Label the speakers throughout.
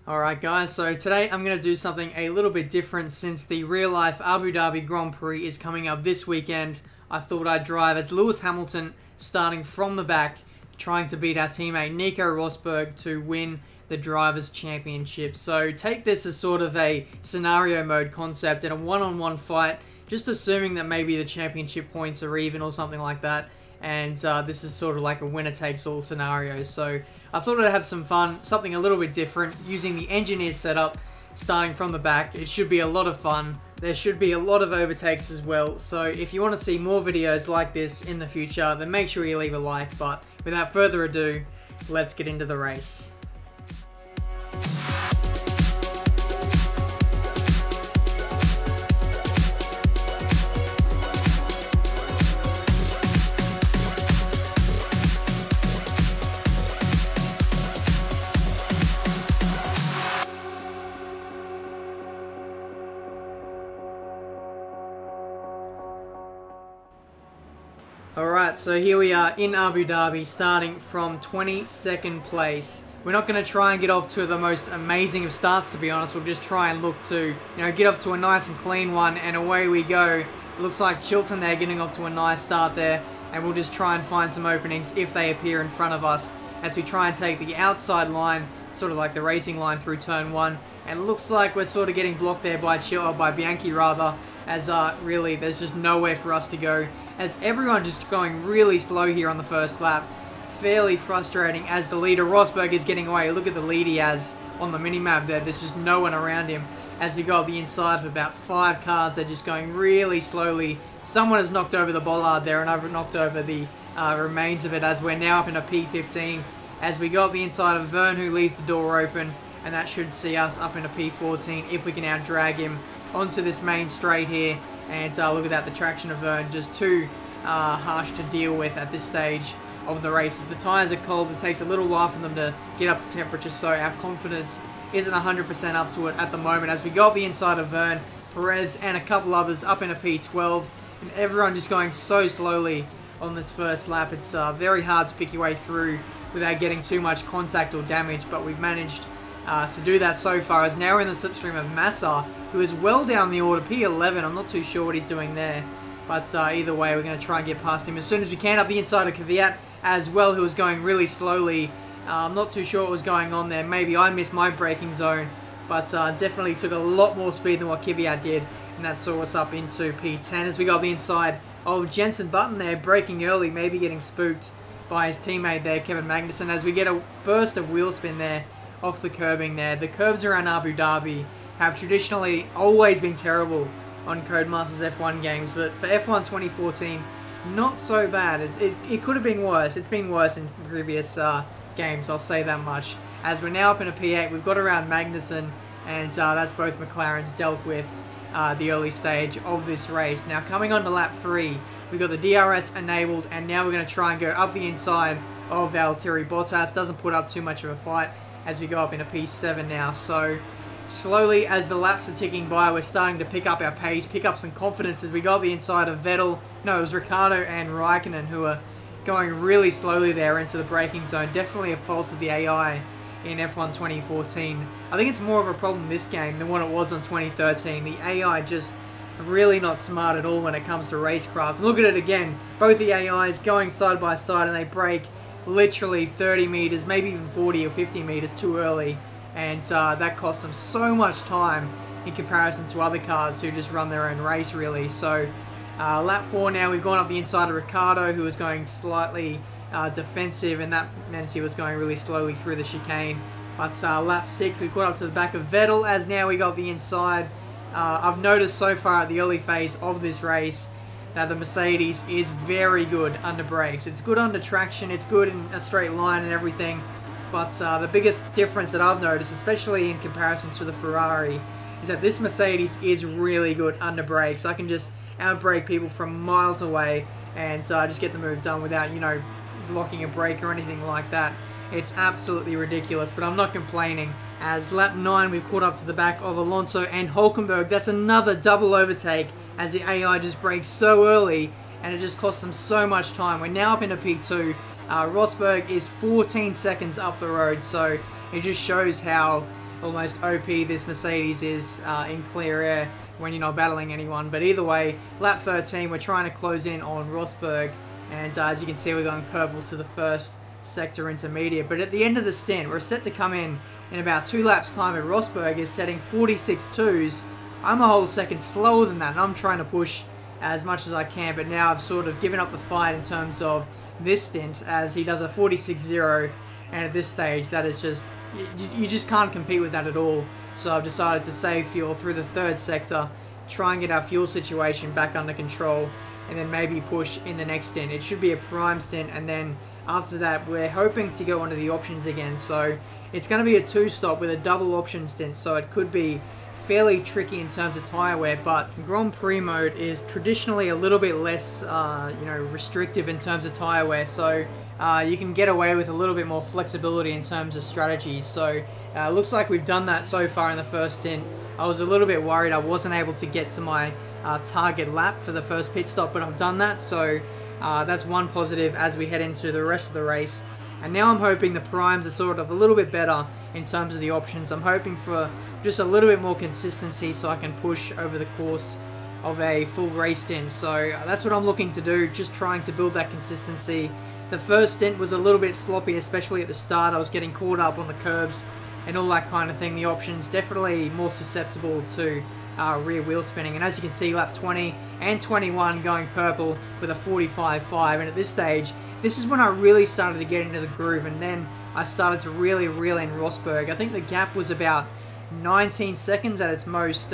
Speaker 1: Alright guys, so today I'm going to do something a little bit different since the real life Abu Dhabi Grand Prix is coming up this weekend. I thought I'd drive as Lewis Hamilton, starting from the back, trying to beat our teammate Nico Rosberg to win the Drivers' Championship. So take this as sort of a scenario mode concept in a one-on-one fight, just assuming that maybe the championship points are even or something like that. And this is sort of like a winner-takes-all scenario. So I thought I'd have some fun, something a little bit different, using the engineer setup, starting from the back. It should be a lot of fun. There should be a lot of overtakes as well. So if you want to see more videos like this in the future, then make sure you leave a like. But without further ado, let's get into the race. Alright, so here we are in Abu Dhabi, starting from 22nd place. We're not going to try and get off to the most amazing of starts, to be honest. We'll just try and look to, get off to a nice and clean one, and away we go. It looks like Chilton there getting off to a nice start there, and we'll just try and find some openings if they appear in front of us as we try and take the outside line, sort of like the racing line through turn 1. And it looks like we're sort of getting blocked there by Bianchi rather, as really there's just nowhere for us to go, as everyone just going really slow here on the first lap. Fairly frustrating as the leader Rosberg is getting away. Look at the lead he has on the minimap there. There's just no one around him as we go up the inside of about 5 cars. They're just going really slowly. Someone has knocked over the bollard there, and I've knocked over the remains of it, as we're now up in a P15 as we go up the inside of Vern, who leaves the door open, and that should see us up in a P14 if we can now drag him onto this main straight here. And look at that, the traction of Vern just too harsh to deal with at this stage of the races. The tyres are cold. It takes a little while for them to get up to temperature, so our confidence isn't 100% up to it at the moment as we go up the inside of Vern, Perez and a couple others up in a P12, and everyone just going so slowly on this first lap. It's very hard to pick your way through without getting too much contact or damage, but we've managed to do that so far, as now we're in the slipstream of Massa, who is well down the order, P11. I'm not too sure what he's doing there, but either way, we're going to try and get past him as soon as we can. Up the inside of Kvyat as well, who was going really slowly. I'm not too sure what was going on there. Maybe I missed my braking zone, but definitely took a lot more speed than what Kvyat did, and that saw us up into P10 as we got the inside of Jenson Button there, braking early, maybe getting spooked by his teammate there, Kevin Magnussen, as we get a burst of wheel spin there off the curbing there. The curbs around Abu Dhabi have traditionally always been terrible on Codemasters F1 games, but for F1 2014, not so bad. It could have been worse. It's been worse in previous games, I'll say that much. As we're now up in a P8, we've got around Magnussen, and that's both McLaren's dealt with the early stage of this race. Now coming on to lap 3, we've got the DRS enabled, and now we're going to try and go up the inside of Valtteri Bottas. Doesn't put up too much of a fight as we go up in a P7 now. So slowly, as the laps are ticking by, we're starting to pick up our pace, pick up some confidence as we go up the inside of Vettel. No, it was Ricciardo and Raikkonen who are going really slowly there into the braking zone. Definitely a fault of the AI in F1 2014. I think it's more of a problem this game than what it was on 2013. The AI just really not smart at all when it comes to racecraft. Look at it again. Both the AIs going side by side, and they brake literally 30 meters, maybe even 40 or 50 meters too early, and that costs them so much time in comparison to other cars who just run their own race, really. So lap 4 now, we've gone up the inside of Ricciardo, who was going slightly defensive, and that meant he was going really slowly through the chicane. But lap 6, we caught up to the back of Vettel, as now we got the inside. I've noticed so far at the early phase of this race that the Mercedes is very good under brakes. It's good under traction, it's good in a straight line and everything, but the biggest difference that I've noticed, especially in comparison to the Ferrari, is that this Mercedes is really good under brakes. I can just outbrake people from miles away and just get the move done without, blocking a brake or anything like that. It's absolutely ridiculous, but I'm not complaining. As lap 9, we've caught up to the back of Alonso and Hulkenberg. That's another double overtake, as the AI just brakes so early, and it just costs them so much time. We're now up into P2. Rosberg is 14 seconds up the road, so it just shows how almost OP this Mercedes is in clear air when you're not battling anyone. But either way, lap 13, we're trying to close in on Rosberg, and as you can see, we're going purple to the first sector intermediate. But at the end of the stint, we're set to come in about 2 laps time, and Rosberg is setting 46.2s. I'm a whole second slower than that, and I'm trying to push as much as I can, but now I've sort of given up the fight in terms of this stint, as he does a 46.0, and at this stage, that is just, you just can't compete with that at all. So I've decided to save fuel through the third sector, try and get our fuel situation back under control, and then maybe push in the next stint. It should be a prime stint, and then after that, we're hoping to go onto the options again. So it's going to be a 2-stop with a double option stint, so it could be fairly tricky in terms of tyre wear, but Grand Prix mode is traditionally a little bit less, restrictive in terms of tyre wear, so you can get away with a little bit more flexibility in terms of strategies. So it looks like we've done that so far in the first stint. I was a little bit worried I wasn't able to get to my target lap for the first pit stop, but I've done that, so that's one positive as we head into the rest of the race. And now I'm hoping the primes are sort of a little bit better in terms of the options. I'm hoping for just a little bit more consistency so I can push over the course of a full race stint. So that's what I'm looking to do, just trying to build that consistency. The first stint was a little bit sloppy, especially at the start. I was getting caught up on the curbs and all that kind of thing. The options definitely more susceptible to rear wheel spinning. And as you can see, lap 20 and 21 going purple with a 45.5. And at this stage, this is when I really started to get into the groove, and then I started to really reel in Rosberg. I think the gap was about 19 seconds at its most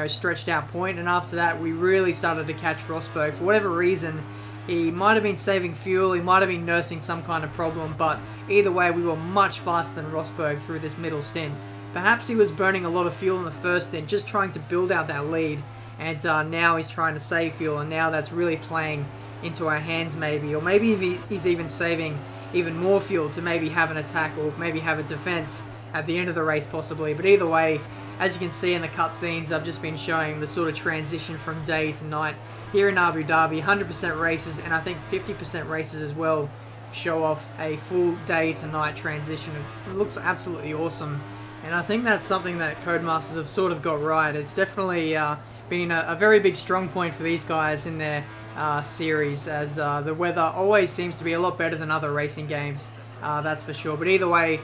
Speaker 1: stretched out point, and after that we really started to catch Rosberg. For whatever reason, he might have been saving fuel, he might have been nursing some kind of problem, but either way we were much faster than Rosberg through this middle stint. Perhaps he was burning a lot of fuel in the first stint, just trying to build out that lead, and now he's trying to save fuel, and now that's really playing into our hands maybe, or maybe he's even saving even more fuel to maybe have an attack or maybe have a defense at the end of the race possibly. But either way, as you can see in the cutscenes, I've just been showing the sort of transition from day to night here in Abu Dhabi. 100% races, and I think 50% races as well, show off a full day to night transition. It looks absolutely awesome, and I think that's something that Codemasters have sort of got right. It's definitely been a very big strong point for these guys in their series, as the weather always seems to be a lot better than other racing games, that's for sure. But either way,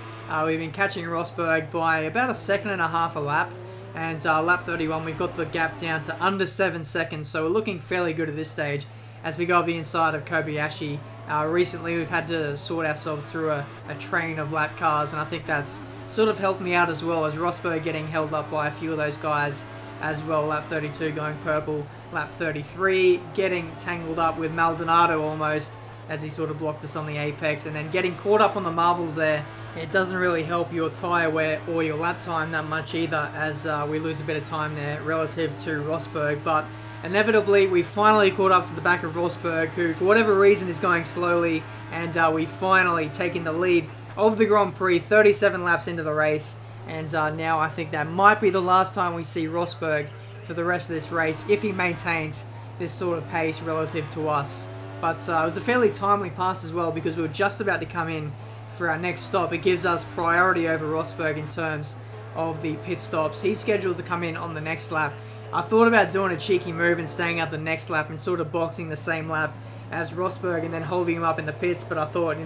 Speaker 1: we've been catching Rosberg by about 1.5 seconds a lap, and lap 31 we've got the gap down to under 7 seconds, so we're looking fairly good at this stage as we go up the inside of Kobayashi. Recently we've had to sort ourselves through a train of lap cars, and I think that's sort of helped me out as well, as Rosberg getting held up by a few of those guys as well. Lap 32 going purple, lap 33 getting tangled up with Maldonado almost, as he sort of blocked us on the apex, and then getting caught up on the marbles there. It doesn't really help your tyre wear or your lap time that much either, as we lose a bit of time there relative to Rosberg. But inevitably we finally caught up to the back of Rosberg, who for whatever reason is going slowly, and we finally taken the lead of the Grand Prix 37 laps into the race. And now I think that might be the last time we see Rosberg for the rest of this race, if he maintains this sort of pace relative to us. But it was a fairly timely pass as well, because we were just about to come in for our next stop. It gives us priority over Rosberg in terms of the pit stops. He's scheduled to come in on the next lap. I thought about doing a cheeky move and staying out the next lap and sort of boxing the same lap as Rosberg and then holding him up in the pits, but I thought,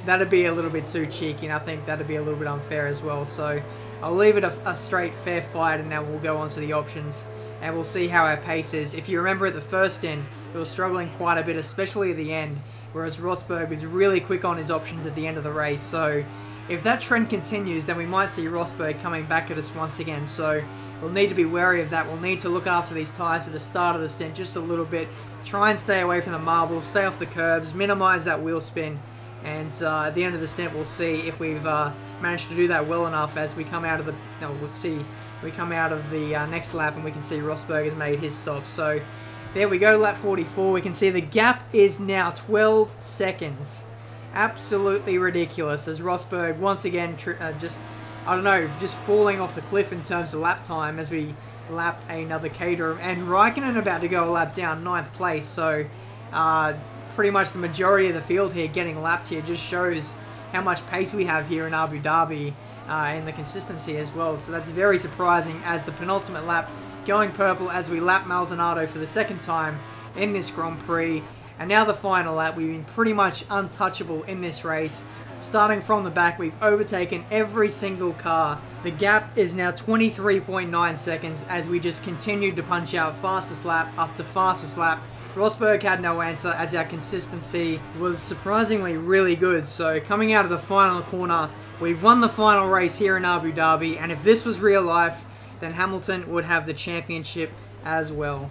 Speaker 1: that'd be a little bit too cheeky, and I think that'd be a little bit unfair as well. So I'll leave it a straight fair fight, and now we'll go on to the options and we'll see how our pace is. If you remember at the first stint, we were struggling quite a bit, especially at the end, whereas Rosberg was really quick on his options at the end of the race. So if that trend continues, then we might see Rosberg coming back at us once again. So we'll need to be wary of that. We'll need to look after these tyres at the start of the stint just a little bit, try and stay away from the marbles, stay off the curbs, minimise that wheel spin. And at the end of the stint, we'll see if we've managed to do that well enough as we come out of the. We come out of the next lap, and we can see Rosberg has made his stop. So there we go, lap 44. We can see the gap is now 12 seconds. Absolutely ridiculous, as Rosberg once again just falling off the cliff in terms of lap time as we lap another Caterham, and Raikkonen about to go a lap down, 9th place. So pretty much the majority of the field here getting lapped here just shows how much pace we have here in Abu Dhabi. in the consistency as well. So that's very surprising, as the penultimate lap going purple as we lap Maldonado for the second time in this Grand Prix. And now the final lap. We've been pretty much untouchable in this race. Starting from the back, we've overtaken every single car. The gap is now 23.9 seconds as we just continued to punch out fastest lap after fastest lap. Rosberg had no answer, as our consistency was surprisingly really good. So coming out of the final corner, we've won the final race here in Abu Dhabi, and if this was real life, then Hamilton would have the championship as well.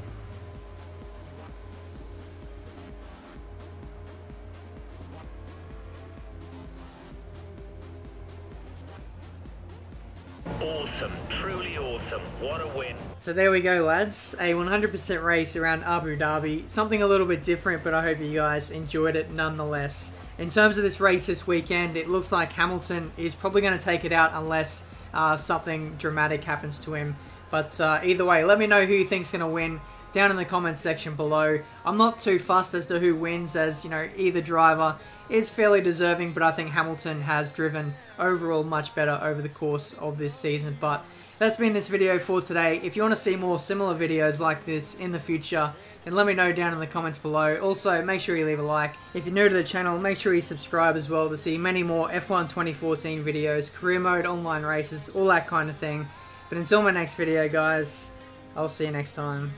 Speaker 2: Awesome, truly awesome, what a win.
Speaker 1: So there we go, lads, a 100% race around Abu Dhabi, something a little bit different, but I hope you guys enjoyed it nonetheless. In terms of this race this weekend, it looks like Hamilton is probably going to take it out unless something dramatic happens to him. But either way, let me know who you think's going to win down in the comments section below. I'm not too fussed as to who wins, as you know, either driver is fairly deserving, but I think Hamilton has driven overall much better over the course of this season. But that's been this video for today. If you want to see more similar videos like this in the future, then let me know down in the comments below. Also, make sure you leave a like. If you're new to the channel, make sure you subscribe as well to see many more F1 2014 videos, career mode, online races, all that kind of thing. But until my next video, guys, I'll see you next time.